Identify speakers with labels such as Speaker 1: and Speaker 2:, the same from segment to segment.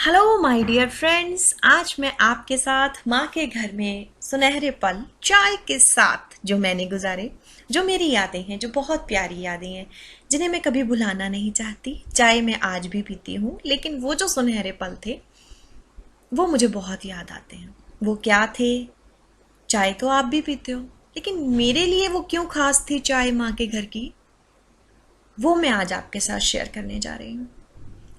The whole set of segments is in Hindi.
Speaker 1: हेलो माय डियर फ्रेंड्स, आज मैं आपके साथ माँ के घर में सुनहरे पल चाय के साथ जो मैंने गुजारे, जो मेरी यादें हैं, जो बहुत प्यारी यादें हैं, जिन्हें मैं कभी भुलाना नहीं चाहती। चाय मैं आज भी पीती हूँ, लेकिन वो जो सुनहरे पल थे वो मुझे बहुत याद आते हैं। वो क्या थे? चाय तो आप भी पीते हो, लेकिन मेरे लिए वो क्यों खास थी चाय माँ के घर की, वो मैं आज आपके साथ शेयर करने जा रही हूँ।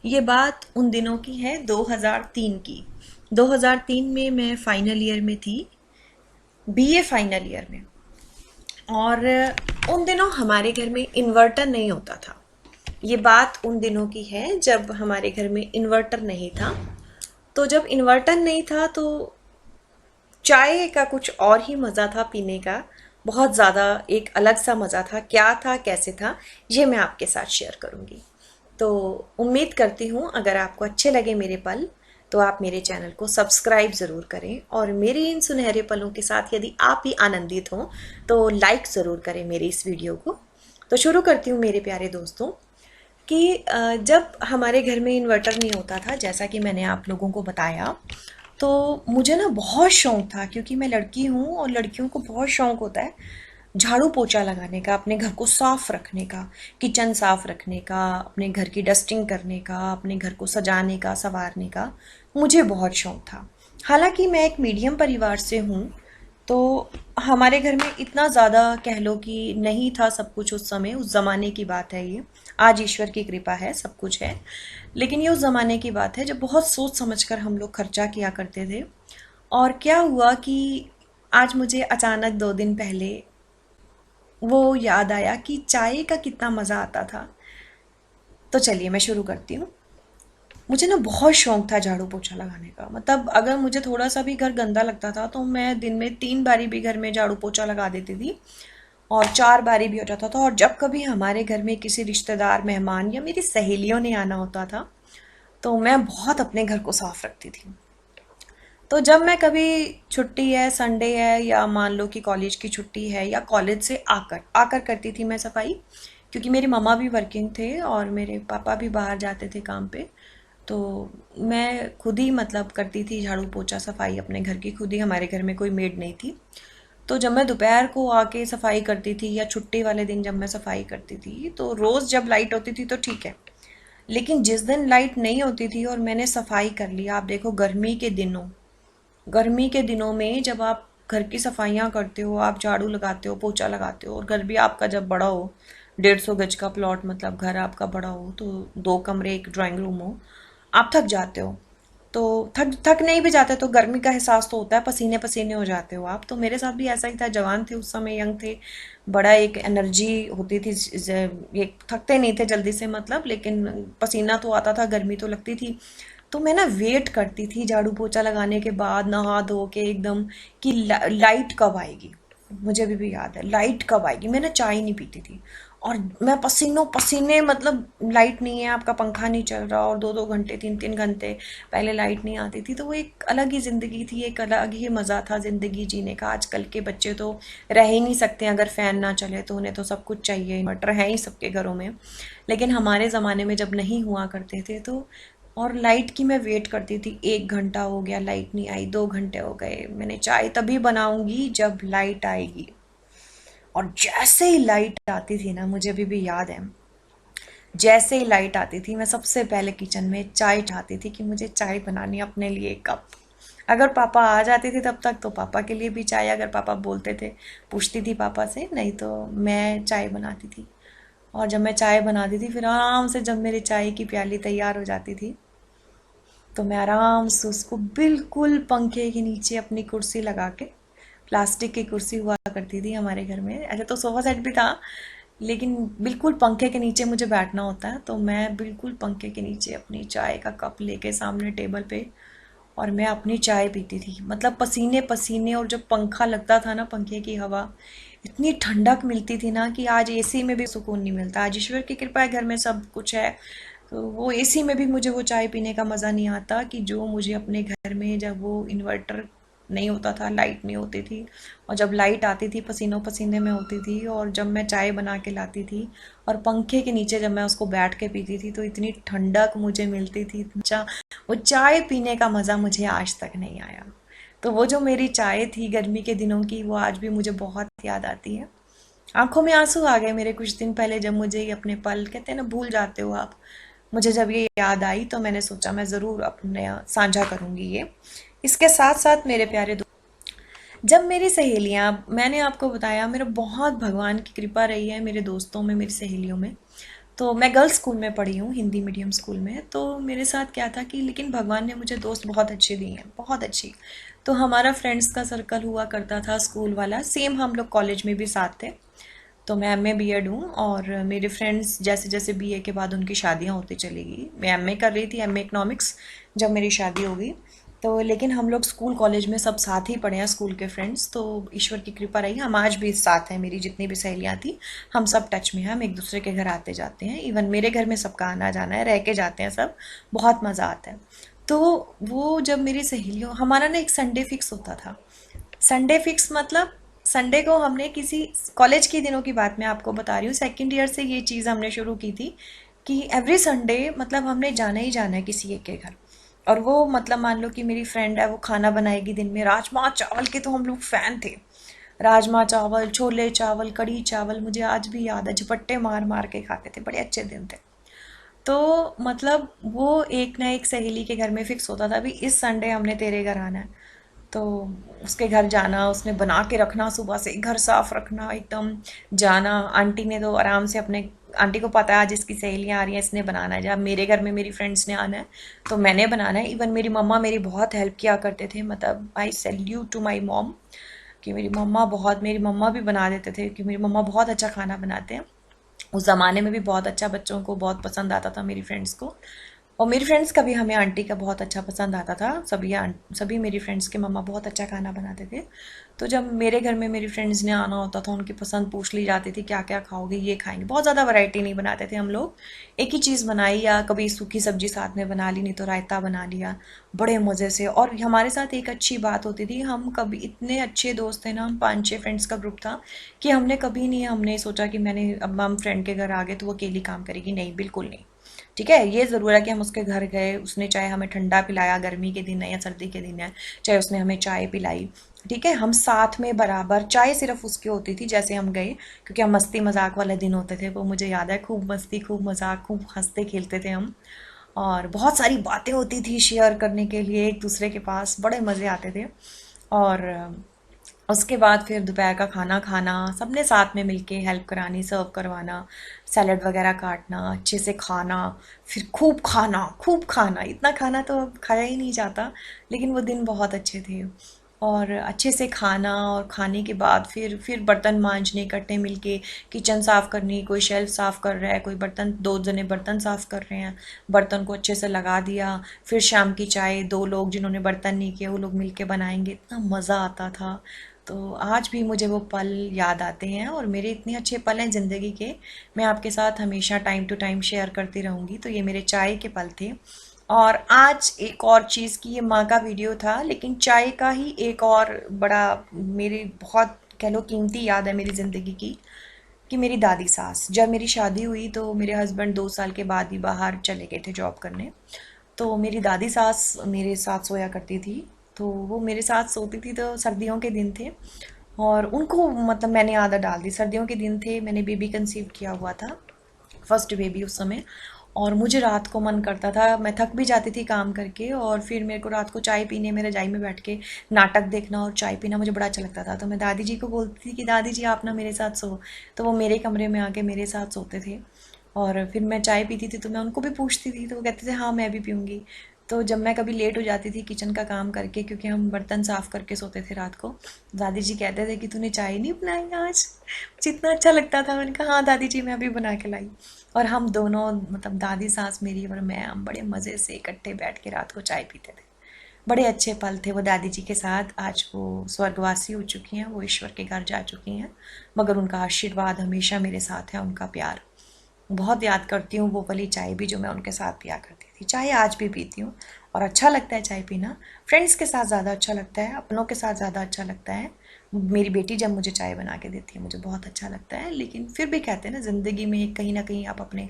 Speaker 1: ये बात उन दिनों की है, 2003 की। 2003 में मैं फाइनल ईयर में थी, बीए फाइनल ईयर में। और उन दिनों हमारे घर में इन्वर्टर नहीं होता था। ये बात उन दिनों की है जब हमारे घर में इन्वर्टर नहीं था। तो जब इन्वर्टर नहीं था तो चाय का कुछ और ही मज़ा था पीने का। बहुत ज़्यादा एक अलग सा मज़ा था। क्या था, कैसे था, ये मैं आपके साथ शेयर करूँगी। तो उम्मीद करती हूँ अगर आपको अच्छे लगे मेरे पल तो आप मेरे चैनल को सब्सक्राइब ज़रूर करें, और मेरे इन सुनहरे पलों के साथ यदि आप भी आनंदित हों तो लाइक ज़रूर करें मेरी इस वीडियो को। तो शुरू करती हूँ मेरे प्यारे दोस्तों कि जब हमारे घर में इन्वर्टर नहीं होता था, जैसा कि मैंने आप लोगों को बताया, तो मुझे ना बहुत शौक था, क्योंकि मैं लड़की हूँ और लड़कियों को बहुत शौक होता है झाड़ू पोछा लगाने का, अपने घर को साफ रखने का, किचन साफ रखने का, अपने घर की डस्टिंग करने का, अपने घर को सजाने का, संवारने का। मुझे बहुत शौक था। हालांकि मैं एक मीडियम परिवार से हूँ, तो हमारे घर में इतना ज़्यादा कह लो कि नहीं था सब कुछ उस समय। उस ज़माने की बात है ये। आज ईश्वर की कृपा है, सब कुछ है, लेकिन ये उस ज़माने की बात है जब बहुत सोच समझ कर हम लोग खर्चा किया करते थे। और क्या हुआ कि आज मुझे अचानक 2 दिन पहले वो याद आया कि चाय का कितना मज़ा आता था। तो चलिए मैं शुरू करती हूँ। मुझे ना बहुत शौक था झाड़ू पोछा लगाने का। मतलब अगर मुझे थोड़ा सा भी घर गंदा लगता था तो मैं दिन में 3 बारी भी घर में झाड़ू पोछा लगा देती थी, और 4 बारी भी हो जाता था। और जब कभी हमारे घर में किसी रिश्तेदार, मेहमान या मेरी सहेलियों ने आना होता था तो मैं बहुत अपने घर को साफ रखती थी। तो जब मैं कभी छुट्टी है, संडे है, या मान लो कि कॉलेज की छुट्टी है, या कॉलेज से आकर आकर करती थी मैं सफाई, क्योंकि मेरी मम्मा भी वर्किंग थे और मेरे पापा भी बाहर जाते थे काम पे। तो मैं खुद ही मतलब करती थी झाड़ू पोछा सफाई अपने घर की खुद ही। हमारे घर में कोई मेड नहीं थी। तो जब मैं दोपहर को आके सफाई करती थी, या छुट्टी वाले दिन जब मैं सफाई करती थी, तो रोज़ जब लाइट होती थी तो ठीक है, लेकिन जिस दिन लाइट नहीं होती थी और मैंने सफाई कर लिया, आप देखो गर्मी के दिनों में जब आप घर की सफाइयाँ करते हो, आप झाड़ू लगाते हो, पोछा लगाते हो, और घर भी आपका जब बड़ा हो, 150 गज का प्लॉट, मतलब घर आपका बड़ा हो, तो 2 कमरे, एक ड्राइंग रूम हो, आप थक जाते हो। तो थक थक नहीं भी जाते तो गर्मी का एहसास तो होता है, पसीने पसीने हो जाते हो आप। तो मेरे साथ भी ऐसा ही था। जवान थे उस समय, यंग थे, बड़ा एक एनर्जी होती थी। ये थकते नहीं थे जल्दी से मतलब, लेकिन पसीना तो आता था, गर्मी तो लगती थी। तो मैं ना वेट करती थी झाड़ू पोछा लगाने के बाद, नहा धो के एकदम, कि लाइट कब आएगी। मुझे अभी भी याद है लाइट कब आएगी। मैं ना चाय नहीं पीती थी, और मैं पसीनों पसीने, मतलब लाइट नहीं है, आपका पंखा नहीं चल रहा, और 2-2 घंटे, 3-3 घंटे पहले लाइट नहीं आती थी। तो वो एक अलग ही ज़िंदगी थी, एक अलग ही मज़ा था ज़िंदगी जीने का। आजकल के बच्चे तो रह ही नहीं सकते अगर फ़ैन ना चले, तो उन्हें तो सब कुछ चाहिए। इन्वर्टर है ही सबके घरों में, लेकिन हमारे ज़माने में जब नहीं हुआ करते थे तो। और लाइट की मैं वेट करती थी। 1 घंटा हो गया लाइट नहीं आई, 2 घंटे हो गए, मैंने चाय तभी बनाऊंगी जब लाइट आएगी। और जैसे ही लाइट आती थी ना, मुझे अभी भी याद है, जैसे ही लाइट आती थी मैं सबसे पहले किचन में चाय चाहती थी कि मुझे चाय बनानी है अपने लिए 1 कप। अगर पापा आ जाते थे तब तक तो पापा के लिए भी चाय, अगर पापा बोलते थे, पूछती थी पापा से, नहीं तो मैं चाय बनाती थी। और जब मैं चाय बनाती थी, फिर आराम से जब मेरी चाय की प्याली तैयार हो जाती थी, तो मैं आराम से उसको बिल्कुल पंखे के नीचे अपनी कुर्सी लगा के, प्लास्टिक की कुर्सी हुआ करती थी हमारे घर में, ऐसे तो सोफ़ा सेट भी था, लेकिन बिल्कुल पंखे के नीचे मुझे बैठना होता है। तो मैं बिल्कुल पंखे के नीचे अपनी चाय का कप लेके सामने टेबल पे, और मैं अपनी चाय पीती थी। मतलब पसीने पसीने, और जब पंखा लगता था ना, पंखे की हवा, इतनी ठंडक मिलती थी ना कि आज एसी में भी सुकून नहीं मिलता। आज ईश्वर की कृपा है, घर में सब कुछ है, तो वो एसी में भी मुझे वो चाय पीने का मज़ा नहीं आता कि जो मुझे अपने घर में, जब वो इन्वर्टर नहीं होता था, लाइट नहीं होती थी, और जब लाइट आती थी पसीनों पसीने में होती थी, और जब मैं चाय बना के लाती थी और पंखे के नीचे जब मैं उसको बैठ के पीती थी, तो इतनी ठंडक मुझे मिलती थी। अच्छा, वो चाय पीने का मज़ा मुझे आज तक नहीं आया। तो वो जो मेरी चाय थी गर्मी के दिनों की, वो आज भी मुझे बहुत याद आती है। आंखों में आंसू आ गए मेरे कुछ दिन पहले, जब मुझे ये अपने पल, कहते हैं ना, भूल जाते हो आप। मुझे जब ये याद आई तो मैंने सोचा मैं ज़रूर अपने साझा करूँगी ये। इसके साथ साथ मेरे प्यारे जब मेरी सहेलियाँ, मैंने आपको बताया मेरा बहुत भगवान की कृपा रही है मेरे दोस्तों में, मेरी सहेलियों में। तो मैं गर्ल्स स्कूल में पढ़ी हूँ, हिंदी मीडियम स्कूल में। तो मेरे साथ क्या था कि लेकिन भगवान ने मुझे दोस्त बहुत अच्छे दिए हैं, बहुत अच्छी। तो हमारा फ्रेंड्स का सर्कल हुआ करता था स्कूल वाला, सेम हम लोग कॉलेज में भी साथ थे। तो मैं एमए बीएड हूँ, और मेरे फ्रेंड्स जैसे जैसे बीए के बाद उनकी शादियाँ होती चली गई। मैं एमए कर रही थी, एमए इकोनॉमिक्स, जब मेरी शादी हो गई। तो लेकिन हम लोग स्कूल कॉलेज में सब साथ ही पढ़े हैं, स्कूल के फ्रेंड्स। तो ईश्वर की कृपा रही, हम आज भी साथ हैं। मेरी जितनी भी सहेलियाँ थी, हम सब टच में हैं, हम एक दूसरे के घर आते जाते हैं। इवन मेरे घर में सबका आना जाना है, रह के जाते हैं सब, बहुत मज़ा आता है। तो वो जब मेरी सहेलियों, हमारा ना एक संडे फिक्स होता था। संडे फिक्स मतलब संडे को हमने किसी, कॉलेज के दिनों की बात मैं आपको बता रही हूँ, सेकंड ईयर से ये चीज़ हमने शुरू की थी कि एवरी संडे मतलब हमने जाना ही जाना है किसी एक के घर। और वो मतलब मान लो कि मेरी फ्रेंड है, वो खाना बनाएगी दिन में, राजमा चावल के तो हम लोग फ़ैन थे। राजमा चावल, छोले चावल, कढ़ी चावल, मुझे आज भी याद है, झपट्टे मार मार के खाते थे, बड़े अच्छे दिन थे। तो मतलब वो एक ना एक सहेली के घर में फिक्स होता था, अभी इस संडे हमने तेरे घर आना है। तो उसके घर जाना, उसने बना के रखना, सुबह से घर साफ रखना एकदम, जाना। आंटी ने तो आराम से अपने, आंटी को पता है आज इसकी सहेलियाँ आ रही हैं, इसने बनाना है। जब मेरे घर में मेरी फ्रेंड्स ने आना है तो मैंने बनाना है। इवन मेरी मम्मा मेरी बहुत हेल्प किया करते थे, मतलब I salute to my mom, कि मेरी मम्मा भी बना देते थे, कि मेरी मम्मा बहुत अच्छा खाना बनाते हैं। उस ज़माने में भी बहुत अच्छा, बच्चों को बहुत पसंद आता था, मेरी फ्रेंड्स को। और मेरी फ्रेंड्स का भी हमें आंटी का बहुत अच्छा पसंद आता था। सभी मेरी फ्रेंड्स के मम्मा बहुत अच्छा खाना बनाते थे। तो जब मेरे घर में मेरी फ्रेंड्स ने आना होता था, उनकी पसंद पूछ ली जाती थी, क्या क्या खाओगे, ये खाएंगे। बहुत ज़्यादा वैरायटी नहीं बनाते थे हम लोग, एक ही चीज़ बनाई, या कभी सूखी सब्जी साथ में बना ली, नहीं तो रायता बना लिया, बड़े मज़े से। और हमारे साथ एक अच्छी बात होती थी, हम कभी, इतने अच्छे दोस्त थे ना, हम 5-6 फ्रेंड्स का ग्रुप था, कि हमने कभी नहीं हमने सोचा कि मैंने, अब हम फ्रेंड के घर आ गए तो वो अकेली काम करेगी, नहीं, बिल्कुल नहीं। ठीक है, ये ज़रूर है कि हम उसके घर गए, उसने चाहे हमें ठंडा पिलाया, गर्मी के दिन है या सर्दी के दिन है, चाहे उसने हमें चाय पिलाई, ठीक है, हम साथ में बराबर। चाय सिर्फ उसकी होती थी जैसे हम गए, क्योंकि हम मस्ती मजाक वाले दिन होते थे, वो मुझे याद है, खूब मस्ती, खूब मजाक, खूब हंसते खेलते थे हम। और बहुत सारी बातें होती थी शेयर करने के लिए एक दूसरे के पास, बड़े मज़े आते थे। और उसके बाद फिर दोपहर का खाना खाना, सबने साथ में मिलके हेल्प करानी, सर्व करवाना, सैलड वगैरह काटना, अच्छे से खाना, फिर खूब खाना, खूब खाना। इतना खाना तो अब खाया ही नहीं जाता, लेकिन वो दिन बहुत अच्छे थे। और अच्छे से खाना, और खाने के बाद फिर बर्तन मांजने, इकट्ठे मिलके किचन साफ़ करनी, कोई शेल्फ साफ़ कर रहा है, कोई बर्तन, 2 जने बर्तन साफ़ कर रहे हैं, बर्तन को अच्छे से लगा दिया। फिर शाम की चाय 2 लोग जिन्होंने बर्तन नहीं किए वो लोग मिलके बनाएंगे, इतना मज़ा आता था। तो आज भी मुझे वो पल याद आते हैं, और मेरे इतने अच्छे पल हैं ज़िंदगी के, मैं आपके साथ हमेशा टाइम टू टाइम शेयर करती रहूँगी। तो ये मेरे चाय के पल थे। और आज एक और चीज़ की, ये माँ का वीडियो था, लेकिन चाय का ही एक और बड़ा, मेरी बहुत कह लो कीमती याद है मेरी ज़िंदगी की, कि मेरी दादी सास, जब मेरी शादी हुई तो मेरे हस्बैंड 2 साल के बाद ही बाहर चले गए थे जॉब करने। तो मेरी दादी सास मेरे साथ सोया करती थी। तो वो मेरे साथ सोती थी, तो सर्दियों के दिन थे, और उनको मतलब मैंने आदत डाल दी। सर्दियों के दिन थे, मैंने बेबी कंसीव किया हुआ था, फर्स्ट बेबी उस समय। और मुझे रात को मन करता था, मैं थक भी जाती थी काम करके, और फिर मेरे को रात को चाय पीने, मेरे रजाई में बैठ के नाटक देखना और चाय पीना मुझे बड़ा अच्छा लगता था। तो मैं दादी जी को बोलती थी कि दादी जी आप ना मेरे साथ सो। तो वो मेरे कमरे में आके मेरे साथ सोते थे, और फिर मैं चाय पीती थी तो मैं उनको भी पूछती थी, तो वो कहते थे हाँ मैं भी पीऊँगी। तो जब मैं कभी लेट हो जाती थी किचन का काम करके, क्योंकि हम बर्तन साफ़ करके सोते थे रात को, दादी जी कहते थे कि तूने चाय नहीं बनाई आज, जितना अच्छा लगता था। मैंने कहा हाँ दादी जी मैं अभी बना के लाई। और हम दोनों, मतलब दादी सास मेरी और मैं, हम बड़े मज़े से इकट्ठे बैठ के रात को चाय पीते थे। बड़े अच्छे पल थे वो दादी जी के साथ। आज वो स्वर्गवासी हो चुकी हैं, वो ईश्वर के घर जा चुकी हैं, मगर उनका आशीर्वाद हमेशा मेरे साथ है, उनका प्यार। बहुत याद करती हूँ वो वाली चाय भी जो मैं उनके साथ पिया करती थी। चाय आज भी पीती हूँ, और अच्छा लगता है चाय पीना। फ्रेंड्स के साथ ज़्यादा अच्छा लगता है, अपनों के साथ ज़्यादा अच्छा लगता है। मेरी बेटी जब मुझे चाय बना के देती है मुझे बहुत अच्छा लगता है। लेकिन फिर भी कहते हैं ना, ज़िंदगी में कहीं ना कहीं आप अपने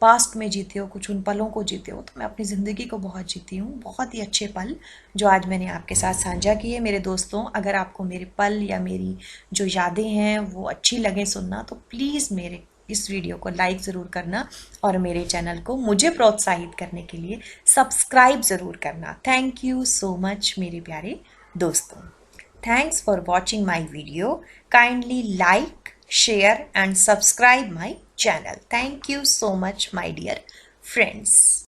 Speaker 1: पास्ट में जीते हो, कुछ उन पलों को जीते हो, तो मैं अपनी ज़िंदगी को बहुत जीती हूँ। बहुत ही अच्छे पल जो आज मैंने आपके साथ साझा किए मेरे दोस्तों। अगर आपको मेरे पल या मेरी जो यादें हैं वो अच्छी लगें सुनना, तो प्लीज़ मेरे इस वीडियो को लाइक ज़रूर करना और मेरे चैनल को मुझे प्रोत्साहित करने के लिए सब्सक्राइब ज़रूर करना। थैंक यू सो मच मेरे प्यारे दोस्तों। Thanks for watching my video. Kindly like, share and subscribe my channel. Thank you so much, my dear friends.